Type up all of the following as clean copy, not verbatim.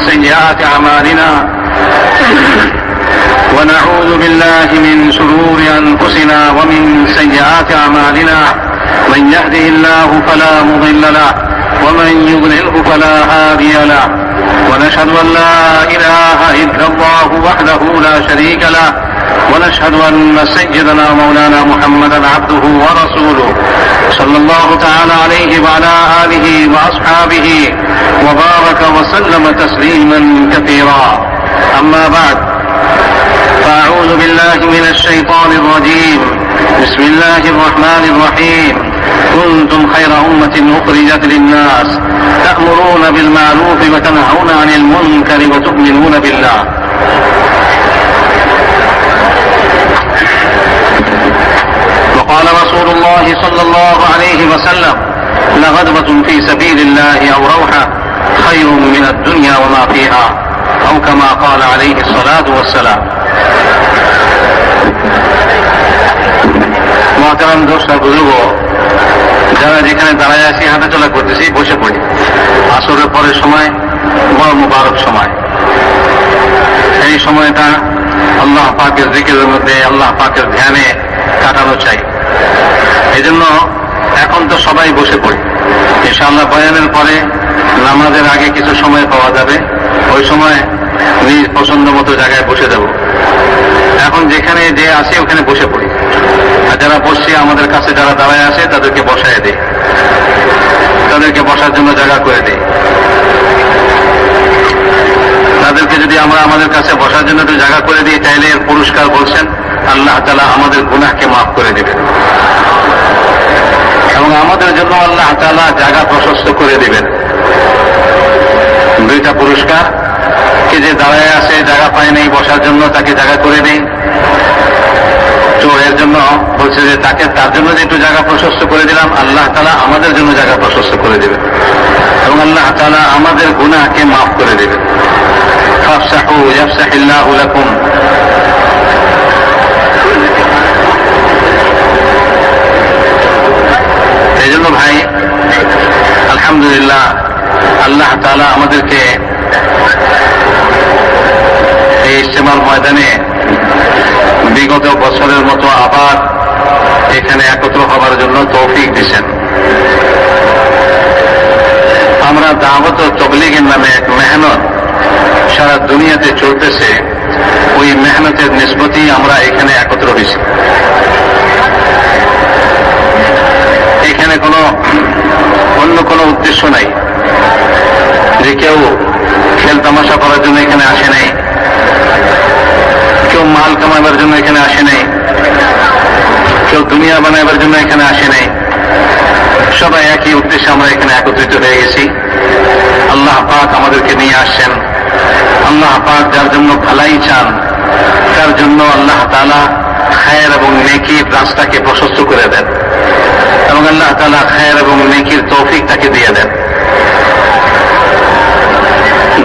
سيئات أعمالنا ونعوذ بالله من شرور أنفسنا ومن سيئات أعمالنا من يهده الله فلا مضل له ومن يضلله فلا هادي له ونشهد أن لا إله إلا الله وحده لا شريك له ونشهد أن سيدنا مولانا محمدا عبده ورسوله صلى الله تعالى عليه وعلى آله وأصحابه وبارك وسلم تسليما كثيرا أما بعد فأعوذ بالله من الشيطان الرجيم بسم الله الرحمن الرحيم كنتم خير أمة أخرجت للناس تأمرون بالمعروف وتنهون عن المنكر وتؤمنون بالله وقال رسول الله صلى الله عليه وسلم لغدوة في سبيل الله أو روحة خير من الدنيا وما فيها أو كما قال عليه الصلاة والسلام মহতারাম দোস্ত বুজুর্গ, যারা যেখানে দাঁড়ায় আছি হাঁটা চলা করতেছি, বসে পড়ি। আসরের পরের সময় বড় মুবারক সময়। এই সময়টা আল্লাহ পাকের জিকিরের মধ্যে, আল্লাহ পাকের ধ্যানে কাটানো চাই। এই জন্য এখন তো সবাই বসে পড়ি। ইনশাআল্লাহ বয়ানের পরে নামাজের আগে কিছু সময় পাওয়া যাবে, ওই সময় নিজ পছন্দ মতো জায়গায় বসে যাব। এখন যেখানে যে আসে ওখানে বসে পড়ি, আর যারা বসছে আমাদের কাছে যারা দাঁড়ায় আসে তাদেরকে বসায় দেয়, তাদেরকে বসার জন্য জায়গা করে দেয়। তাদেরকে যদি আমরা আমাদের কাছে বসার জন্য একটু জায়গা করে দিই, তাইলে এর পুরস্কার বলছেন আল্লাহ তাআলা আমাদের গুনাহকে মাফ করে দিবেন এবং আমাদের জন্য আল্লাহ তাআলা জায়গা প্রশস্ত করে দিবেন। দুইটা পুরস্কার, কে যে দাঁড়ায় আছে জায়গা পায় নাই বসার জন্য, তাকে জায়গা করে দেই। তো এর জন্য বলছে যে তার জন্য যে একটু জায়গা প্রশস্ত করে দিলাম, আল্লাহ তাআলা আমাদের জন্য জায়গা প্রশস্ত করে দেবেন এবং আল্লাহ তাআলা আমাদের গুনাহকে মাফ করে দেবেন। ফাফসাহু ইয়াফসাহিল্লাহু লাকুম। এই জন্য ভাই আলহামদুলিল্লাহ, আল্লাহ তাআলা আমাদেরকে এই ইজতেমার ময়দানে বিগত বছরের মতো আবার এখানে একত্র হবার জন্য তৌফিক দিয়েছেন। আমরা দাওয়াত ও তাবলীগের নামে এক মেহনত সারা দুনিয়াতে চলতেছে, ওই মেহনতের নিসবতেই আমরা এখানে একত্র হয়েছি। এখানে অন্য কোনো উদ্দেশ্য নাই যে কেউ খেল তামাশা করার জন্য এখানে আসে নাই, কেউ মাল কামাবার জন্য এখানে আসে নাই, কেউ দুনিয়া বানাবার জন্য এখানে আসে নাই। সবাই একই উদ্দেশ্যে আমরা এখানে একত্রিত হয়ে গেছি। আল্লাহ পাক আমাদেরকে নিয়ে আসছেন। আল্লাহ পাক যার জন্য ভালাই চান, তার জন্য আল্লাহ তাআলা খায়ের এবং নেকির রাস্তাকে প্রশস্ত করে দেন এবং আল্লাহ তাআলা খায়ের এবং নেকির তৌফিক তাকে দিয়ে দেন।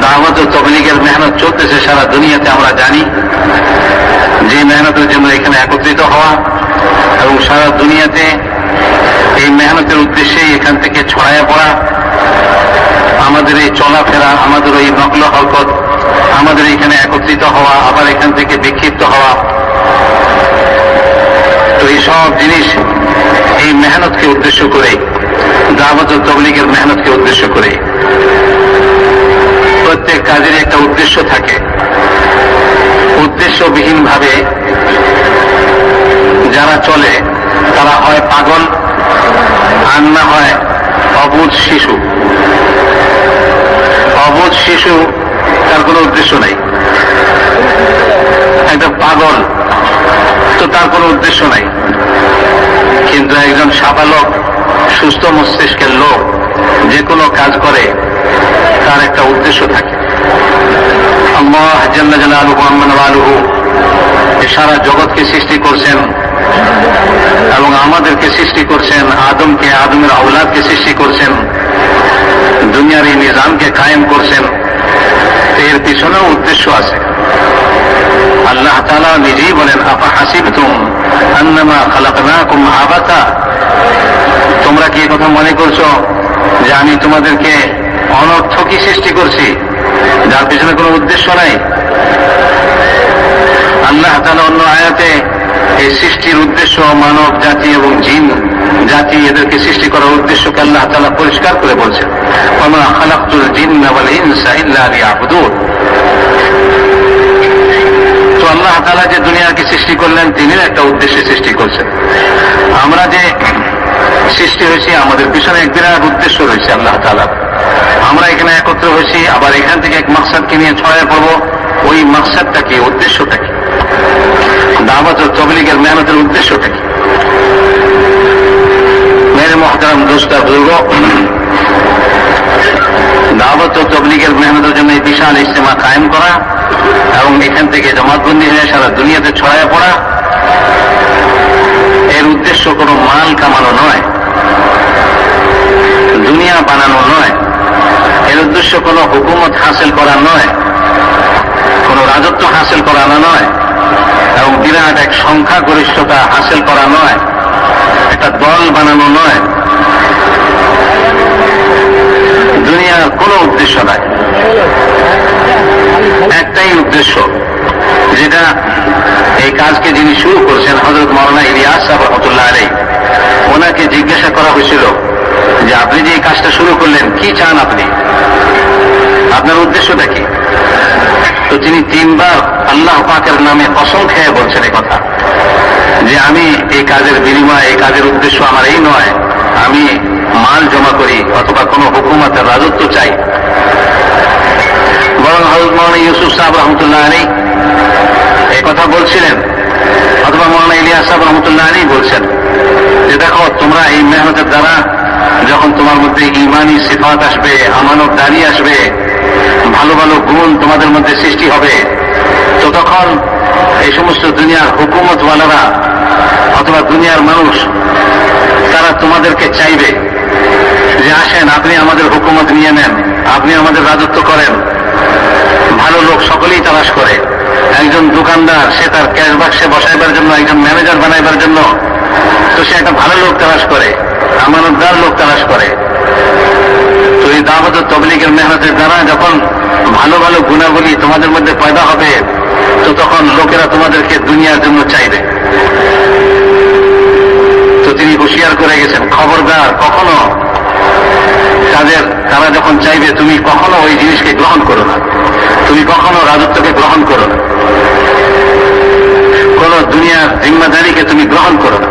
দাওয়াত ও তাবলীগের মেহনত চলতেছে সারা দুনিয়াতে, আমরা জানি। যে মেহনতের জন্য এখানে একত্রিত হওয়া এবং সারা দুনিয়াতে এই মেহনতের উদ্দেশ্যেই এখান থেকে ছড়াইয়া পড়া, আমাদের এই চলাফেরা, আমাদের এই নকল হরকত, আমাদের এখানে একত্রিত হওয়া, আবার এখান থেকে বিক্ষিপ্ত হওয়া, তো এই সব জিনিস এই মেহনতকে উদ্দেশ্য করে, দাওয়াত ও তাবলীগের মেহনতকে উদ্দেশ্য করে। প্রত্যেক কাজের একটা উদ্দেশ্য থাকে। উদ্দেশ্যবিহীন ভাবে যারা চলে তারা হয় পাগল আর না হয় অবুঝ শিশু। অবুঝ শিশু, তার কোনো উদ্দেশ্য নাই। একটা পাগল, তো তার কোনো উদ্দেশ্য নাই। কিন্তু একজন সাবালক সুস্থ মস্তিষ্কের লোক যে কোনো কাজ করে তার একটা উদ্দেশ্য থাকে। আল্লাহ জাল্লা জালালুহু আম্মা নাওয়ালুহু সারা জগৎকে সৃষ্টি করছেন এবং আমাদেরকে সৃষ্টি করছেন, আদমকে, আদমের আওলাদকে সৃষ্টি করছেন, দুনিয়ার এই নিজামকে কায়েম করছেন। এর পিছনেও উদ্দেশ্য আছে। আল্লাহ তাআলা নিজেই বলেন, আফা হাসিবতুম আন্নামা খালাকনাকুম আবাসা, তোমরা কি কথা মনে করছো যে আমি তোমাদেরকে অনর্থকই সৃষ্টি করছি, যার পিছনে কোনো উদ্দেশ্য নাই। আল্লাহ তাআলা অন্য আয়াতে এই সৃষ্টির উদ্দেশ্য মানব জাতি এবং জিন জাতি এদেরকে সৃষ্টি করার উদ্দেশ্যকে আল্লাহ তাআলা পরিষ্কার করে বলছেন, ওয়া মা খালাকতুল জিন্না ওয়াল ইনসা ইল্লা লিয়াবুদুন। তো আল্লাহ তাআলা যে দুনিয়াকে সৃষ্টি করলেন তিনিও একটা উদ্দেশ্যে সৃষ্টি করছেন। আমরা যে সৃষ্টি হয়েছি আমাদের পিছনে এক বিরাট উদ্দেশ্য রয়েছে আল্লাহ তাআলা। আমরা এখানে একত্র হয়েছি, আবার এখান থেকে এক মাকসাদকে নিয়ে ছড়ায় পড়বো। ওই মাকসাদটা কি, উদ্দেশ্যটা কি? দাওয়াত ও তাবলীগের মেহনতের উদ্দেশ্যটা কি? মেরে মুহতারাম দোস্ত বুজুর্গ, দাওয়াত ও তাবলীগের মেহনতের জন্য এই বিশাল ইজতেমা কায়েম করা এবং এখান থেকে জামাতবন্দি হয়ে সারা দুনিয়াতে ছড়ায় পড়া, এর উদ্দেশ্য কোনো মাল কামানো নয়, দুনিয়া বানানো নয়, এর উদ্দেশ্য কোনো হুকুমত হাসিল করা নয়, কোনো রাজত্ব হাসিল করানো নয়, এবং বিরাট এক সংখ্যাগরিষ্ঠতা হাসিল করা নয়, একটা দল বানানো নয়, দুনিয়ার কোনো উদ্দেশ্য নাই। একটাই উদ্দেশ্য, যেটা এই কাজকে যিনি শুরু করেছেন হযরত মাওলানা ইলিয়াস সাহেব রাহমাতুল্লাহ আলাইহি, ওনাকে জিজ্ঞাসা করা হয়েছিল যে আপনি যে এই কাজটা শুরু করলেন কি চান, আপনি আপনার উদ্দেশ্যটা কি? তো তিনি 3 বার আল্লাহ পাকের নামে কসম খেয়ে বলছেন এই কথা, যে আমি এই কাজের বিনিময়, এই কাজের উদ্দেশ্য আমার এই নয়, আমি মাল জমা করি অথবা কোনো হুকুমতের রাজত্ব চাই। বরং হযরত মাওলানা ইউসুফ সাহেব রহমতুল্লাহ আলাইহি এই কথা বলছিলেন, অথবা মাওলানা ইলিয়াস সাহেব রহমতুল্লাহ আলাইহি বলছেন যে দেখো, তোমরা এই মেহনতের দ্বারা যখন তোমার মধ্যে ঈমানি সিফাত আসবে, আমানতদারি আসবে, ভালো ভালো গুণ তোমাদের মধ্যে সৃষ্টি হবে, তো তখন এই সমস্ত দুনিয়ার হুকুমতওয়ালারা অথবা দুনিয়ার মানুষ তারা তোমাদেরকে চাইবে যে আসেন, আপনি আমাদের হুকুমত নিয়ে নেন, আপনি আমাদের রাজত্ব করেন। ভালো লোক সকলেই তালাশ করে। একজন দোকানদার সে তার ক্যাশ বাক্সে বসাইবার জন্য একজন ম্যানেজার বানাইবার জন্য, তো সে একটা ভালো লোক তালাশ করে, আমানতদার লোক তালাশ করে। তো এই দাওয়াত ও তাবলীগের মেহনতের দ্বারা যখন ভালো ভালো গুণাবলী তোমাদের মধ্যে পয়দা হবে, তো তখন লোকেরা তোমাদেরকে দুনিয়ার জন্য চাইবে। তো তিনি হুঁশিয়ার করে গেছেন, খবরদার কখনো তারা যখন চাইবে তুমি কখনো ওই জিনিসকে গ্রহণ করো না, তুমি কখনো রাজত্বকে গ্রহণ করো না, কোন দুনিয়ার জিম্মাদারিকে তুমি গ্রহণ করো না।